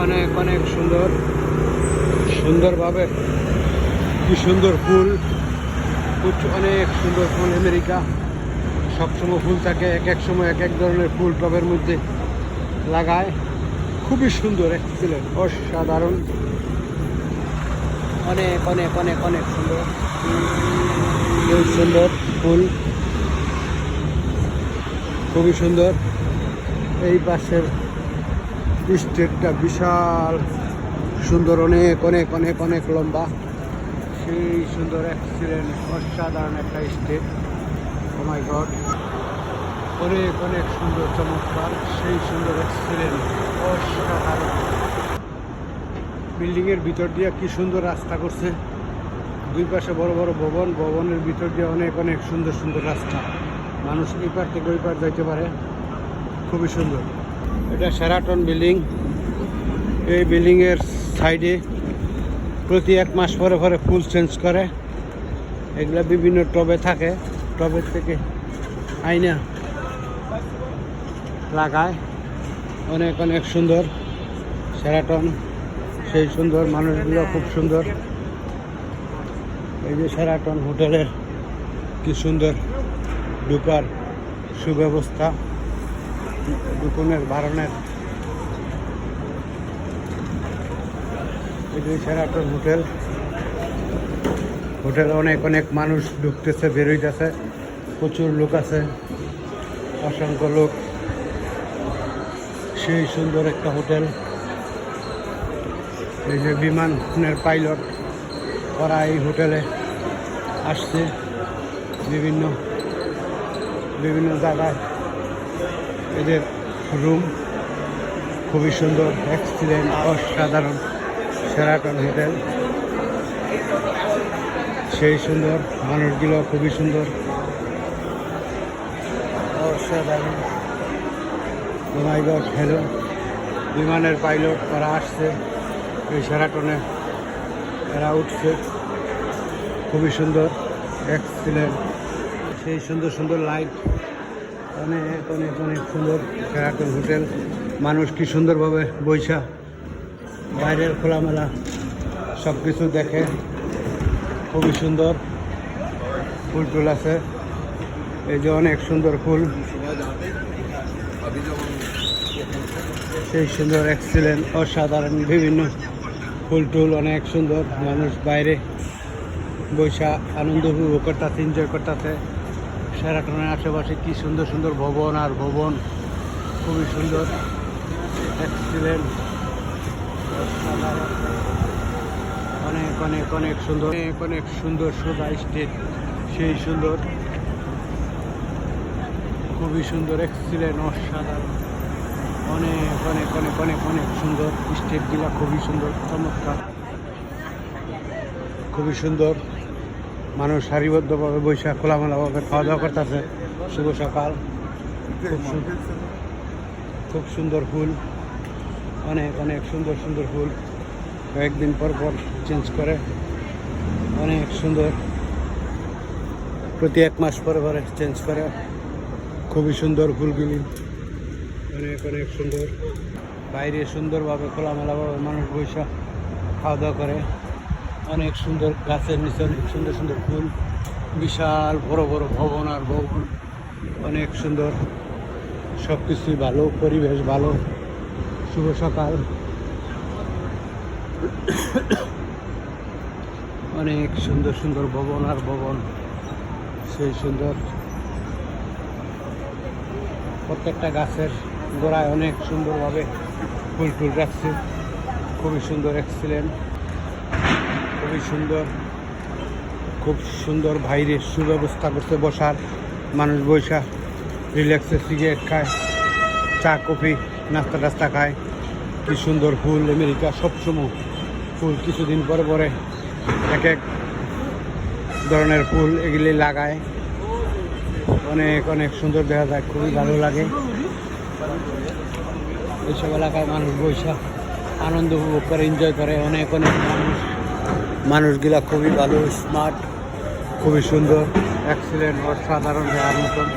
অনেক অনেক সুন্দর সুন্দরভাবে কি সুন্দর ফুল, অনেক সুন্দর ফুল। আমেরিকা সবসময় ফুল থাকে, এক এক সময় এক এক ধরনের ফুল টবের মধ্যে লাগায়। খুবই সুন্দর, এক্সিলেন্ট, অসাধারণ, অনেক অনেক অনেক অনেক সুন্দর সুন্দর ফুল, খুবই সুন্দর। এই পাশের স্টেটটা বিশাল সুন্দর, অনেক অনেক অনেক অনেক লম্বা, সেই সুন্দর, এক্সিলেন্ট, অসাধারণ একটা স্টেট। ও মাই গড, অনেক অনেক সুন্দর, চমৎকার, সেই সুন্দর, এক্সিলেন্ট, অসাধারণ। বিল্ডিংয়ের ভিতর দিয়ে কি সুন্দর রাস্তা করছে, দুই পাশে বড় বড় ভবন, ভবনের ভিতর দিয়ে অনেক অনেক সুন্দর সুন্দর রাস্তা, মানুষ এই পার থেকে ওই পার যাইতে পারে, খুবই সুন্দর। এটা শেরাটন বিল্ডিং। এই বিল্ডিংয়ের সাইডে প্রতি 1 মাস পরে পরে ফুল চেঞ্জ করে, এগুলা বিভিন্ন টবে থাকে, টবের থেকে আইনা লাগায়। অনেক অনেক সুন্দর শেরাটন, সেই সুন্দর, মানুষগুলো খুব সুন্দর। এই যে শেরাটন হোটেলের কি সুন্দর ঢুকার সুব্যবস্থা, দুপুনের বারণের। এই যে শেরাটন হোটেল, হোটেলে অনেক অনেক মানুষ ঢুকতেছে, বেরোইতেছে, প্রচুর লোক আছে, অসংখ্য লোক। সেই সুন্দর একটা হোটেল। এই যে বিমানের পাইলট ওরা এই হোটেলে আসছে বিভিন্ন বিভিন্ন জায়গায়। এদের রুম খুবই সুন্দর, এক্সিলেন্ট, অসাধারণ শেরাটন হোটেল, সেই সুন্দর, মানুষগুলো খুবই সুন্দর, অসাধারণ। ও মাই গড, হ্যালো, বিমানের পাইলট ওরা আসছে এই শেরাটনে, এরা উঠছে, খুবই সুন্দর, এক্সিলেন্ট, সেই সুন্দর সুন্দর লাইট, অনেক অনেক অনেক সুন্দর শেরাটন হোটেল। মানুষ কি সুন্দরভাবে বৈশা বাইরের খোলামেলা সব কিছু দেখে, খুবই সুন্দর। ফুল টুল আছে, এই যে অনেক সুন্দর ফুল, সেই সুন্দর, এক্সিলেন্ট, অসাধারণ, বিভিন্ন ফুল টুল, অনেক সুন্দর। মানুষ বাইরে বৈশা আনন্দ উপভোগ করতেছে, এনজয় করতেছে। শেরাটনের আশেপাশে কি সুন্দর সুন্দর ভবন আর ভবন, খুবই সুন্দর, এক্সিলেন্ট, অসাধারণ, অনেক অনেক অনেক সুন্দর, অনেক অনেক সুন্দর সোজা স্টেট, সেই সুন্দর, খুবই সুন্দর, এক্সিলেন্ট, অসাধারণ, অনেক অনেক অনেক অনেক অনেক সুন্দর স্টেটগুলা, খুবই সুন্দর, চমৎকার, খুবই সুন্দর। মানুষ সারিবদ্ধভাবে বৈশাখ খোলামেলাভাবে খাওয়া দাওয়া করতেছে। শুভ সকাল, খুব সুন্দর ফুল, অনেক অনেক সুন্দর সুন্দর ফুল, কয়েকদিন পর পর চেঞ্জ করে, অনেক সুন্দর, প্রতি 1 মাস পরে পরে চেঞ্জ করে, খুবই সুন্দর ফুলগুলি, অনেক অনেক সুন্দর। বাইরে সুন্দরভাবে খোলামেলাভাবে মানুষ বৈশাখ খাওয়া দাওয়া করে, অনেক সুন্দর, গাছের নিচে অনেক সুন্দর সুন্দর ফুল, বিশাল বড় বড় ভবন আর ভবন, অনেক সুন্দর, সব কিছুই ভালো, পরিবেশ ভালো। শুভ সকাল, অনেক সুন্দর সুন্দর ভবন আর ভবন, সেই সুন্দর। প্রত্যেকটা গাছের গোড়ায় অনেক সুন্দরভাবে ফুল টুল রাখছে, খুবই সুন্দর, এক্সিলেন্ট, খুবই সুন্দর, খুব সুন্দর। বাইরে সুব্যবস্থা করতে বসার, মানুষ বৈশা রিল্যাক্সে সিগারেট খায়, চা কফি নাস্তা টাস্তা খায়। কি সুন্দর ফুল, আমেরিকা সবসময় ফুল, কিছুদিন পরে পরে এক এক ধরনের ফুল এগুলি লাগায়, অনেক অনেক সুন্দর দেখা যায়, খুবই ভালো লাগে। এইসব এলাকায় মানুষ বৈশা আনন্দ উপভোগ করে, এনজয় করে, অনেক অনেক মানুষগুলা খুবই ভালো, স্মার্ট, খুবই সুন্দর, এক্সিলেন্ট, অসাধারণ দেওয়ার মতন।